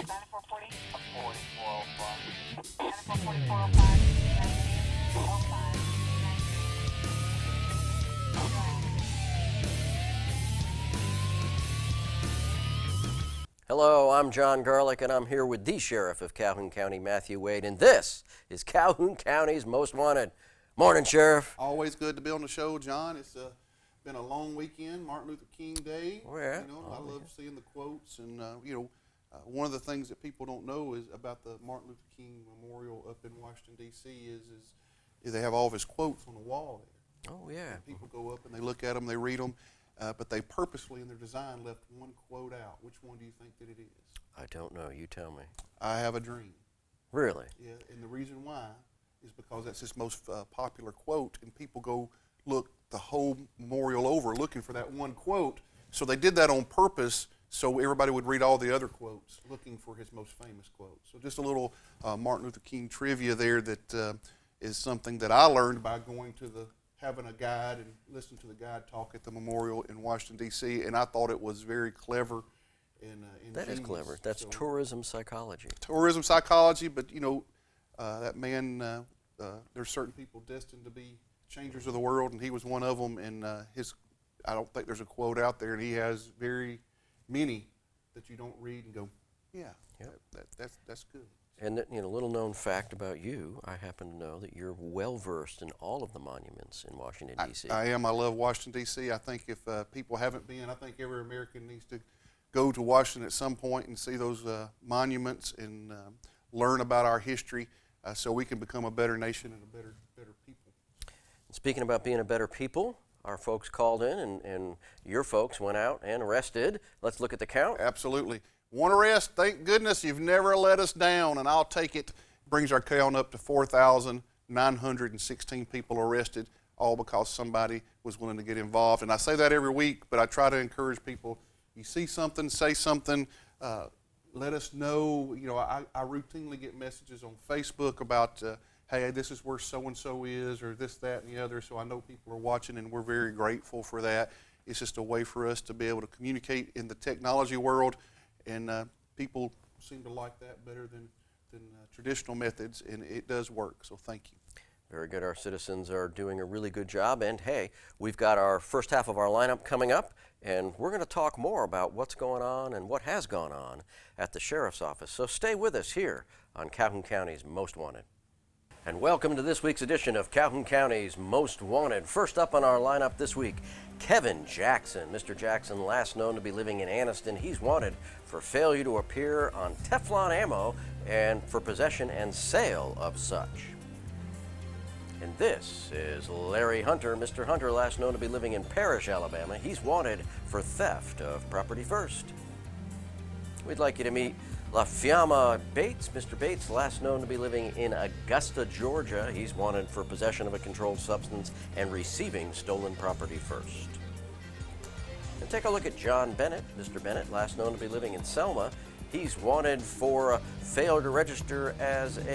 9440. 4405. 944405. Hello, I'm Jon Garlick, and I'm here with the Sheriff of Calhoun County, Matthew Wade, and this is Calhoun County's Most Wanted. Morning, Sheriff. Always good to be on the show, John. It's been a long weekend, Martin Luther King Day. Oh, yeah. I love seeing the quotes, and one of the things that people don't know is about the Martin Luther King Memorial up in Washington D.C. is they have all of his quotes on the wall there. Oh, yeah. And people go up and they look at them, they read them. But they purposely, in their design, left one quote out. Which one do you think that it is? I don't know. You tell me. I have a dream. Really? Yeah, and the reason why is because that's his most popular quote, and people go look the whole memorial over looking for that one quote. So they did that on purpose so everybody would read all the other quotes, looking for his most famous quote. So just a little Martin Luther King trivia there that is something that I learned by going to having a guide and listening to the guide talk at the memorial in Washington, D.C., and I thought it was very clever and That is clever. That's tourism psychology. Tourism psychology, but that man, there's certain people destined to be changers of the world, and he was one of them, and I don't think there's a quote out there, and he has very many that you don't read and go, yeah, yep. That's good. And little known fact about you, I happen to know that you're well versed in all of the monuments in Washington, D.C. I am. I love Washington, D.C. I think if people haven't been, I think every American needs to go to Washington at some point and see those monuments and learn about our history so we can become a better nation and a better people. Speaking about being a better people, our folks called in and your folks went out and arrested. Let's look at the count. Absolutely. One arrest, thank goodness you've never let us down, and I'll take it. Brings our count up to 4,916 people arrested, all because somebody was willing to get involved. And I say that every week, but I try to encourage people, you see something, say something, let us know. I routinely get messages on Facebook about, hey, this is where so-and-so is, or this, that, and the other, so I know people are watching, and we're very grateful for that. It's just a way for us to be able to communicate in the technology world. And people seem to like that better than traditional methods, and it does work, so thank you. Very good. Our citizens are doing a really good job, and hey, we've got our first half of our lineup coming up, and we're going to talk more about what's going on and what has gone on at the Sheriff's Office. So stay with us here on Calhoun County's Most Wanted. And welcome to this week's edition of Calhoun County's Most Wanted. First up on our lineup this week, Kevin Jackson. Mr. Jackson, last known to be living in Anniston, he's wanted for failure to appear on Teflon ammo and for possession and sale of such. And this is Larry Hunter. Mr. Hunter, last known to be living in Parrish, Alabama, he's wanted for theft of property first. We'd like you to meet La Fiamma Bates. Mr. Bates, last known to be living in Augusta, Georgia. He's wanted for possession of a controlled substance and receiving stolen property first. And take a look at John Bennett. Mr. Bennett, last known to be living in Selma. He's wanted for failure to register as that's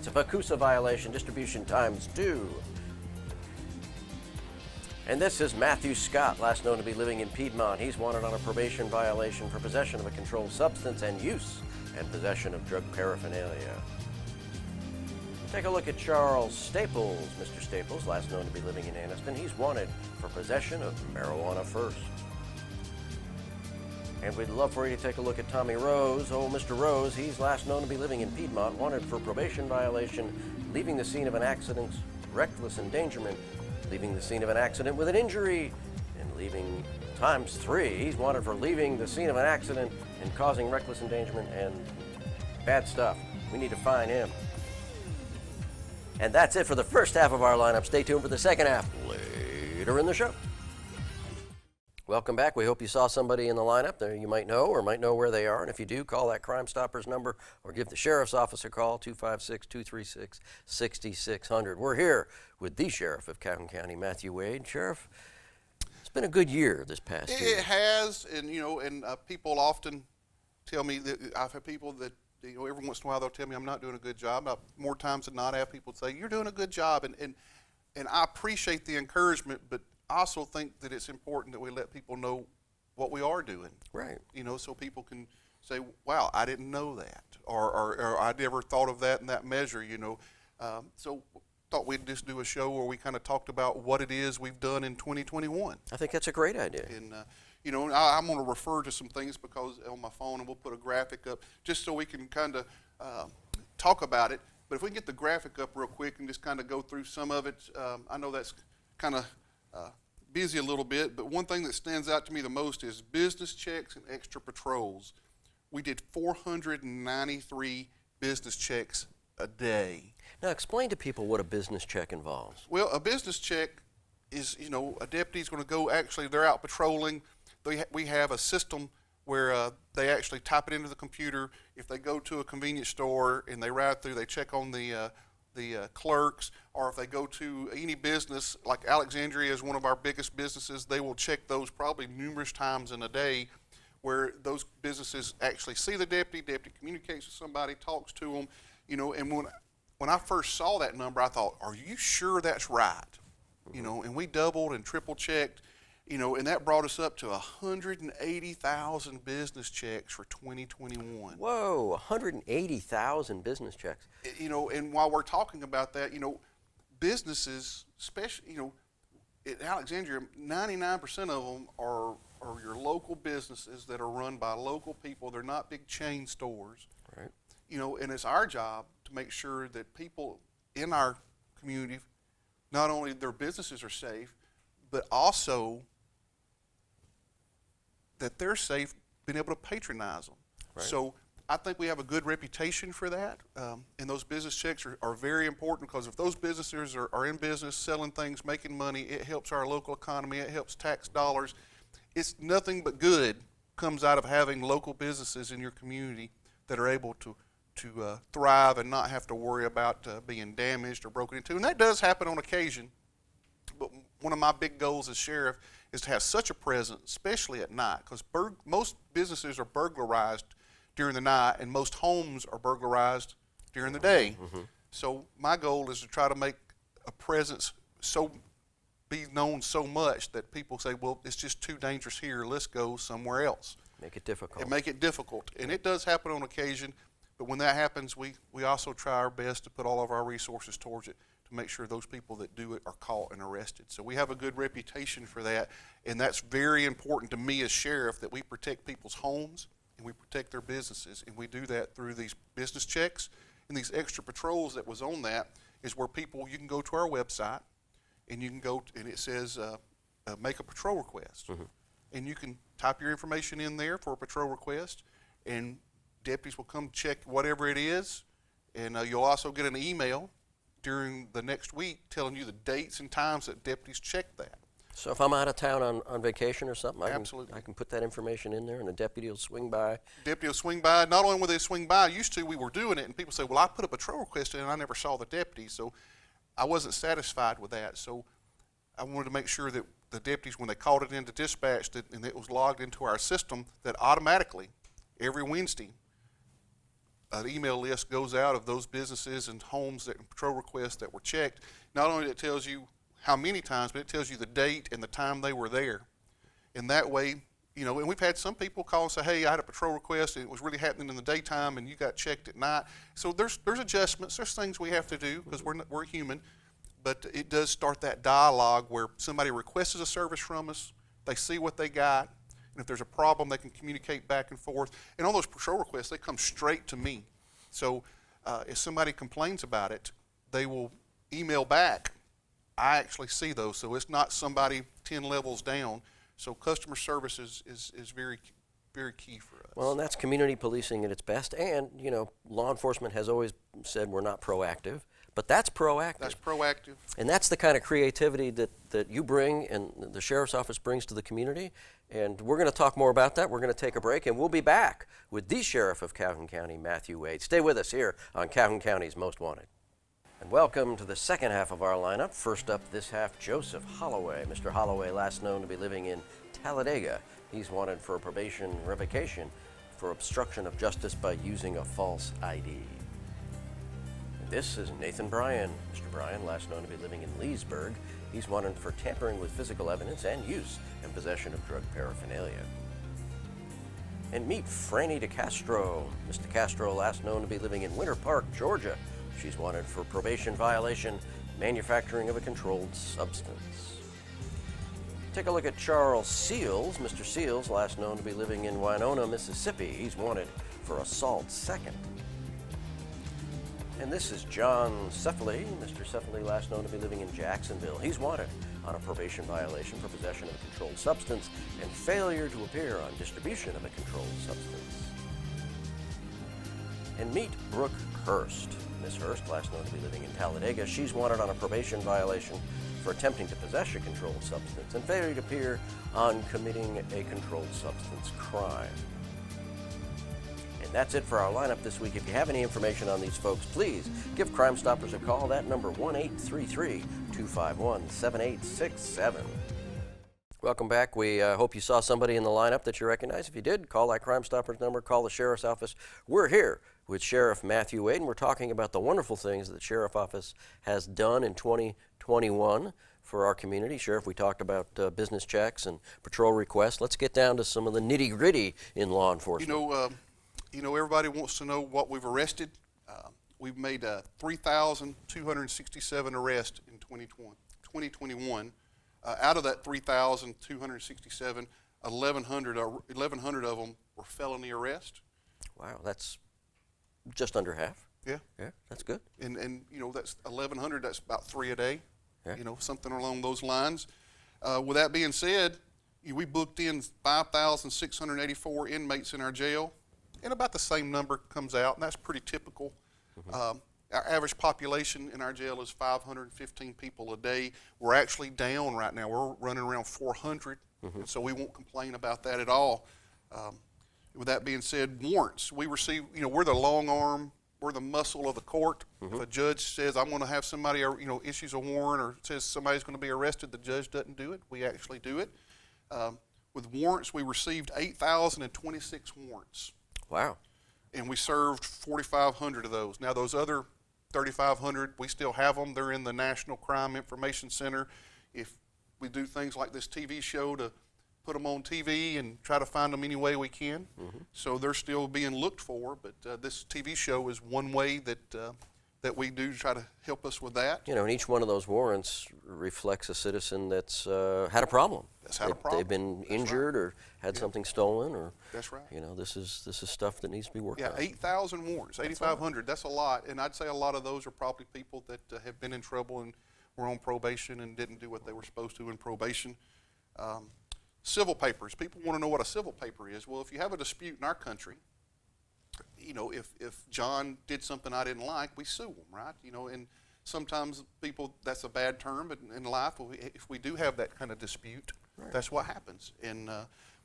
a VACUSA violation, distribution times 2. And this is Matthew Scott, last known to be living in Piedmont. He's wanted on a probation violation for possession of a controlled substance and use and possession of drug paraphernalia. Take a look at Charles Staples. Mr. Staples, last known to be living in Anniston. He's wanted for possession of marijuana first. And we'd love for you to take a look at Tommy Rose. Oh, Mr. Rose, he's last known to be living in Piedmont, wanted for probation violation, leaving the scene of an accident, reckless endangerment, leaving the scene of an accident with an injury, and leaving times 3. He's wanted for leaving the scene of an accident and causing reckless endangerment and bad stuff. We need to find him. And that's it for the first half of our lineup. Stay tuned for the second half later in the show. Welcome back. We hope you saw somebody in the lineup there you might know or might know where they are. And if you do, call that Crime Stoppers number or give the Sheriff's Office a call, 256-236-6600. We're here with the Sheriff of Calhoun County, Matthew Wade. Sheriff, it's been a good year this past year. It has, and people often tell me that I've had people that every once in a while they'll tell me I'm not doing a good job. More times than not, I have people say you're doing a good job, and I appreciate the encouragement, but I also think that it's important that we let people know what we are doing. Right. You know, so people can say, wow, I didn't know that, or I never thought of that in that measure, you know. So thought we'd just do a show where we kind of talked about what it is we've done in 2021. I think that's a great idea. And, you know, I'm going to refer to some things because on my phone, and we'll put a graphic up just so we can kind of talk about it. But if we can get the graphic up real quick and just kind of go through some of it, I know that's kind of busy a little bit, but one thing that stands out to me the most is business checks and extra patrols. We did 493 business checks a day. Now, explain to people what a business check involves. Well, a business check is, you know, a deputy's going to go, actually, they're out patrolling. We have a system where they actually type it into the computer. If they go to a convenience store and they ride through, they check on the clerks, or if they go to any business, like Alexandria is one of our biggest businesses, they will check those probably numerous times in a day, where those businesses actually see the deputy communicates with somebody, talks to them, you know. And when I first saw that number, I thought, are you sure that's right? You know, and we doubled and triple checked, you know, and that brought us up to 180,000 business checks for 2021. Whoa, 180,000 business checks. You know, and while we're talking about that, you know, businesses, especially, you know, at Alexandria, 99% of them are your local businesses that are run by local people. They're not big chain stores. Right. You know, and it's our job to make sure that people in our community, not only their businesses are safe, but also that they're safe, being able to patronize them. Right. So I think we have a good reputation for that, and those business checks are very important, because if those businesses are in business, selling things, making money, it helps our local economy, it helps tax dollars. It's nothing but good comes out of having local businesses in your community that are able to thrive and not have to worry about being damaged or broken into. And that does happen on occasion. But one of my big goals as sheriff is to have such a presence, especially at night, because most businesses are burglarized during the night, and most homes are burglarized during the day. Mm-hmm. So my goal is to try to make a presence be known so much that people say, well, it's just too dangerous here, let's go somewhere else. Make it difficult. And make it difficult. And it does happen on occasion, but when that happens, we also try our best to put all of our resources towards it to make sure those people that do it are caught and arrested. So we have a good reputation for that, and that's very important to me as sheriff, that we protect people's homes and we protect their businesses, and we do that through these business checks. And these extra patrols that was on that is where you can go to our website, and you can go, and it says make a patrol request. Mm-hmm. And you can type your information in there for a patrol request, and deputies will come check whatever it is, and you'll also get an email during the next week telling you the dates and times that deputies check that. So if I'm out of town on vacation or something, Absolutely. I can put that information in there, and a deputy will swing by. Deputy will swing by. Not only will they swing by, we were doing it, and people say, well, I put a patrol request in and I never saw the deputy, so I wasn't satisfied with that. So I wanted to make sure that the deputies, when they called it into dispatch, and it was logged into our system, that automatically, every Wednesday, an email list goes out of those businesses and homes and patrol requests that were checked. Not only it tells you how many times, but it tells you the date and the time they were there. And that way, you know, and we've had some people call and say, hey, I had a patrol request and it was really happening in the daytime and you got checked at night. So there's adjustments, there's things we have to do, because we're human. But it does start that dialogue where somebody requests a service from us, they see what they got, and if there's a problem, they can communicate back and forth. And on those patrol requests, they come straight to me. So if somebody complains about it, they will email back. I actually see those, so it's not somebody 10 levels down. So customer service is very, very key for us. Well, and that's community policing at its best. And, you know, law enforcement has always said we're not proactive, but that's proactive. That's proactive. And that's the kind of creativity that you bring and the Sheriff's Office brings to the community. And we're going to talk more about that. We're going to take a break, and we'll be back with the Sheriff of Calhoun County, Matthew Wade. Stay with us here on Calhoun County's Most Wanted. And welcome to the second half of our lineup. First up this half, Joseph Holloway. Mr. Holloway, last known to be living in Talladega. He's wanted for a probation revocation for obstruction of justice by using a false ID. This is Nathan Bryan. Mr. Bryan, last known to be living in Leesburg. He's wanted for tampering with physical evidence and use and possession of drug paraphernalia. And meet Franny DeCastro. Ms. DeCastro, last known to be living in Winter Park, Georgia. She's wanted for probation violation, manufacturing of a controlled substance. Take a look at Charles Seals. Mr. Seals, last known to be living in Winona, Mississippi. He's wanted for assault second. And this is John Cephaly. Mr. Cephaly, last known to be living in Jacksonville. He's wanted on a probation violation for possession of a controlled substance and failure to appear on distribution of a controlled substance. And meet Brooke Hurst. Miss Hurst, last known to be living in Talladega. She's wanted on a probation violation for attempting to possess a controlled substance and failure to appear on committing a controlled substance crime. And that's it for our lineup this week. If you have any information on these folks, please give Crime Stoppers a call. That number, 1-833-251-7867. Welcome back. We hope you saw somebody in the lineup that you recognize. If you did, call that Crime Stoppers number, call the Sheriff's Office. We're here with Sheriff Matthew Wade, and we're talking about the wonderful things that the Sheriff's Office has done in 2021 for our community. Sheriff, we talked about business checks and patrol requests. Let's get down to some of the nitty-gritty in law enforcement. Everybody wants to know what we've arrested. We've made 3,267 arrests in 2021. Out of that 3,267, 1,100 of them were felony arrests. Wow, that's just under half. Yeah. Yeah, that's good. And that's 1,100. That's about 3 a day. Yeah. Something along those lines. With that being said, we booked in 5,684 inmates in our jail, and about the same number comes out, and that's pretty typical. Mm-hmm. Our average population in our jail is 515 people a day. We're actually down right now. We're running around 400, and so we won't complain about that at all. With that being said, warrants. We receive, we're the long arm, we're the muscle of the court. Mm-hmm. If a judge says, I'm going to have somebody, issues a warrant or says somebody's going to be arrested, the judge doesn't do it. We actually do it. With warrants, we received 8,026 warrants. Wow. And we served 4,500 of those. Now, those other 3,500, we still have them. They're in the National Crime Information Center. If we do things like this TV show to put them on TV and try to find them any way we can. Mm-hmm. So they're still being looked for, but this TV show is one way that we do to try to help us with that. And each one of those warrants reflects a citizen that's had a problem. That's had a problem. They've been injured or had something stolen, or that's right. This is stuff that needs to be worked on. Yeah, 8,000 warrants, 8,500. That's a lot, and I'd say a lot of those are probably people that have been in trouble and were on probation and didn't do what they were supposed to in probation. Civil papers. People want to know what a civil paper is. Well, if you have a dispute in our country, if John did something I didn't like, we sue him, right? And sometimes people, that's a bad term, but in life, if we do have that kind of dispute, right, that's what happens. And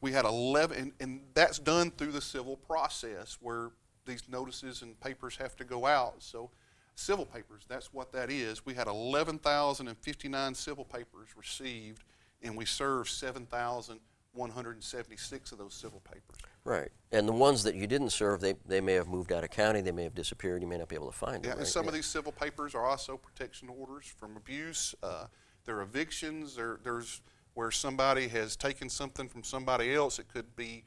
we had 11, and that's done through the civil process where these notices and papers have to go out. So civil papers, that's what that is. We had 11,059 civil papers received, and we served 7,176 of those civil papers. Right. And the ones that you didn't serve, they may have moved out of county, they may have disappeared, you may not be able to find them. Yeah, right? And some of these civil papers are also protection orders from abuse. They're evictions. There's where somebody has taken something from somebody else. It could be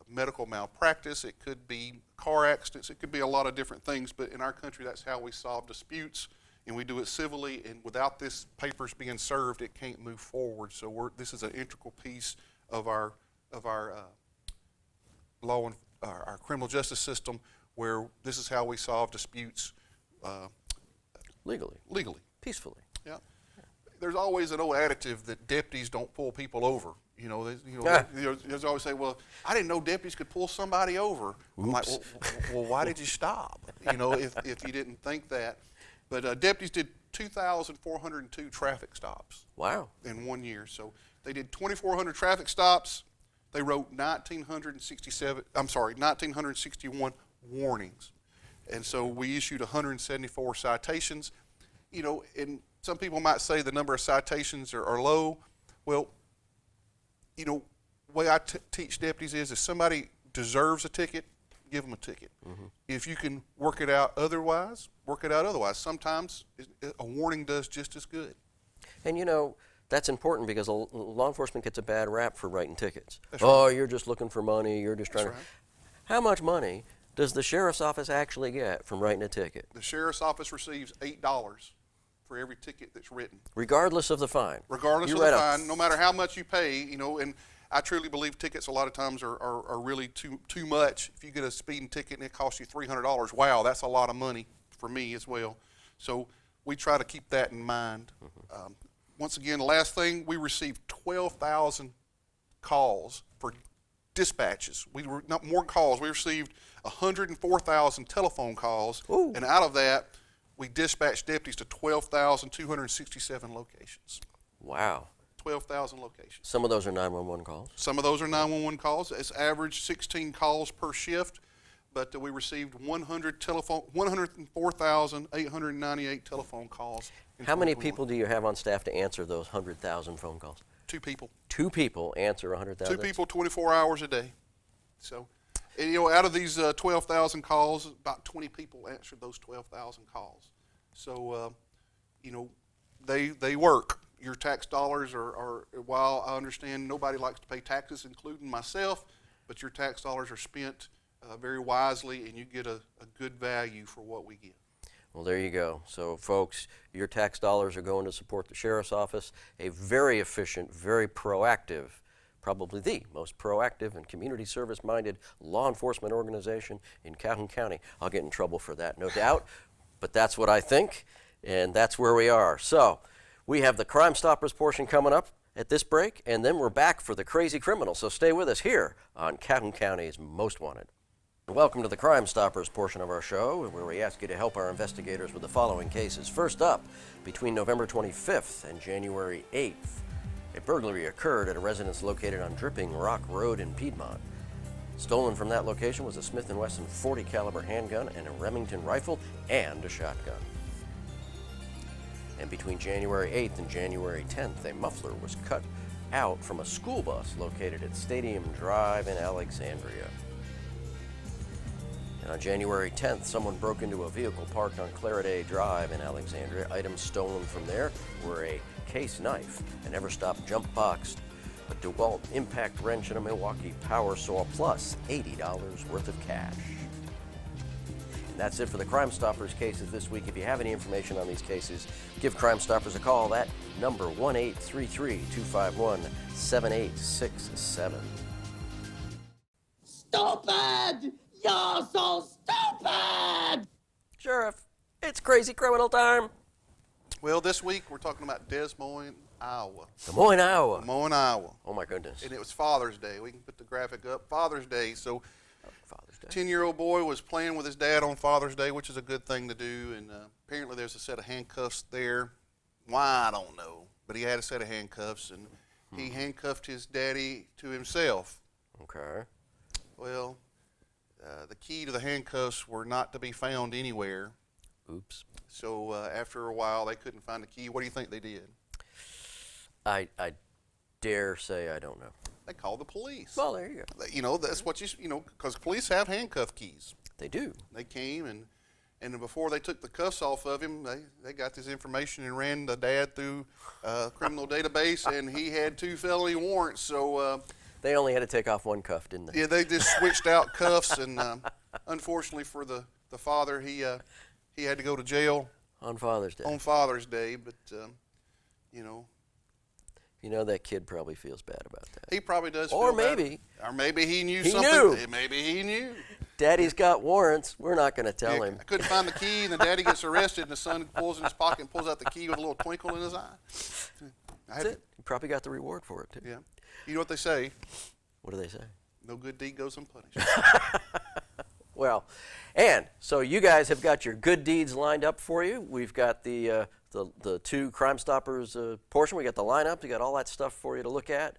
medical malpractice. It could be car accidents. It could be a lot of different things. But in our country, that's how we solve disputes. And we do it civilly, and without this papers being served, it can't move forward. So this is an integral piece of our law and our criminal justice system, where this is how we solve disputes legally, peacefully. Yeah. There's always an old additive that deputies don't pull people over. There's always say, well, I didn't know deputies could pull somebody over. Oops. I'm like, well, why did you stop? If you didn't think that. But deputies did 2,402 traffic stops. Wow. In 1 year. So they did 2,400 traffic stops. They wrote 1,961 warnings. And so we issued 174 citations. And some people might say the number of citations are low. Well, the way I teach deputies is if somebody deserves a ticket, give them a ticket. Mm-hmm. If you can work it out otherwise, work it out otherwise. Sometimes a warning does just as good. And That's important because law enforcement gets a bad rap for writing tickets. That's Oh, right. you're just looking for money. You're just trying That's to. right. How much money does the sheriff's office actually get from writing a ticket, The sheriff's office receives $8 for every ticket that's written, regardless of the fine? regardless You of the write a fine, no matter how much you pay. You know, and I truly believe tickets a lot of times are really too much. If you get a speeding ticket and it costs you $300, wow, that's a lot of money for me as well. So we try to keep that in mind. Once again, the last thing, we received 12,000 calls for dispatches. We were not more calls. We received 104,000 telephone calls, Ooh. and out of that, we dispatched deputies to 12,267 locations. Wow. 12,000 locations. Some of those are 911 calls. Some of those are 911 calls. It's average 16 calls per shift, but we received 104,898 telephone calls. How many people do you have on staff to answer those 100,000 phone calls? 2 people. 2 people answer 100,000. 2 people, 24 hours a day. So, and, you know, out of these 12,000 calls, about 20 people answered those 12,000 calls. So, you know, they work. Your tax dollars are, while I understand nobody likes to pay taxes, including myself, but your tax dollars are spent very wisely, and you get a good value for what we get. Well, there you go. So, folks, your tax dollars are going to support the sheriff's office, a very efficient, very proactive, probably the most proactive and community service-minded law enforcement organization in Calhoun County. I'll get in trouble for that, no doubt, but that's what I think, and that's where we are. So, we have the Crime Stoppers portion coming up at this break, and then we're back for the Crazy Criminal. So stay with us here on Calhoun County's Most Wanted. Welcome to the Crime Stoppers portion of our show, where we ask you to help our investigators with the following cases. First up, between November 25th and January 8th, a burglary occurred at a residence located on Dripping Rock Road in Piedmont. Stolen from that location was a Smith & Wesson .40 caliber handgun and a Remington rifle and a shotgun. And between January 8th and January 10th, a muffler was cut out from a school bus located at Stadium Drive in Alexandria. And on January 10th, someone broke into a vehicle parked on Clariday Drive in Alexandria. Items stolen from there were a case knife, an Everstop jump box, a DeWalt impact wrench, and a Milwaukee power saw, plus $80 worth of cash. That's it for the Crime Stoppers cases this week. If you have any information on these cases, give Crime Stoppers a call. That number, 1-833-251-7867. Stupid! You're so stupid! Sheriff, it's crazy criminal time. Well, this week we're talking about Des Moines, Iowa. Des Moines, Iowa. Des Moines, Iowa. Oh, my goodness. And it was Father's Day. We can put the graphic up. Father's Day. So, Father's Day. 10-year-old boy was playing with his dad on Father's Day, which is a good thing to do. And apparently there's a set of handcuffs there. Why, I don't know. But he had a set of handcuffs, and he handcuffed his daddy to himself. Okay. Well, the key to the handcuffs were not to be found anywhere. Oops. So after a while, they couldn't find the key. What do you think they did? I dare say I don't know. They called the police. Well, there you go. You know, that's what because police have handcuff keys. They do. They came, and before they took the cuffs off of him, they got this information and ran the dad through a criminal database, and he had 2 felony warrants. So They only had to take off one cuff, didn't they? yeah, they just switched out cuffs, and unfortunately for the father, he had to go to jail On Father's Day. on Father's Day. But you know, You know, that kid probably feels bad about that. he probably does. Or feel bad. maybe. Or maybe he knew He something. knew. Maybe he knew. Daddy's got warrants. We're not going to tell Yeah, him. I couldn't find the key, and the daddy gets arrested, and the son pulls in his pocket and pulls out the key with a little twinkle in his eye. That's it. He probably got the reward for it, too. Yeah. You know what they say? What do they say? No good deed goes unpunished. Well, and so you guys have got your good deeds lined up for you. We've got the 2 Crime Stoppers portion. We got the lineup. We got all that stuff for you to look at.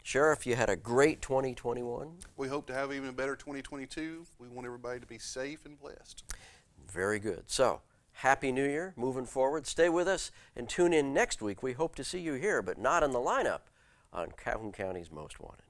Sheriff, you had a great 2021. We hope to have even better 2022. We want everybody to be safe and blessed. Very good. So, Happy New Year, moving forward. Stay with us and tune in next week. We hope to see you here, but not in the lineup on Calhoun County's Most Wanted.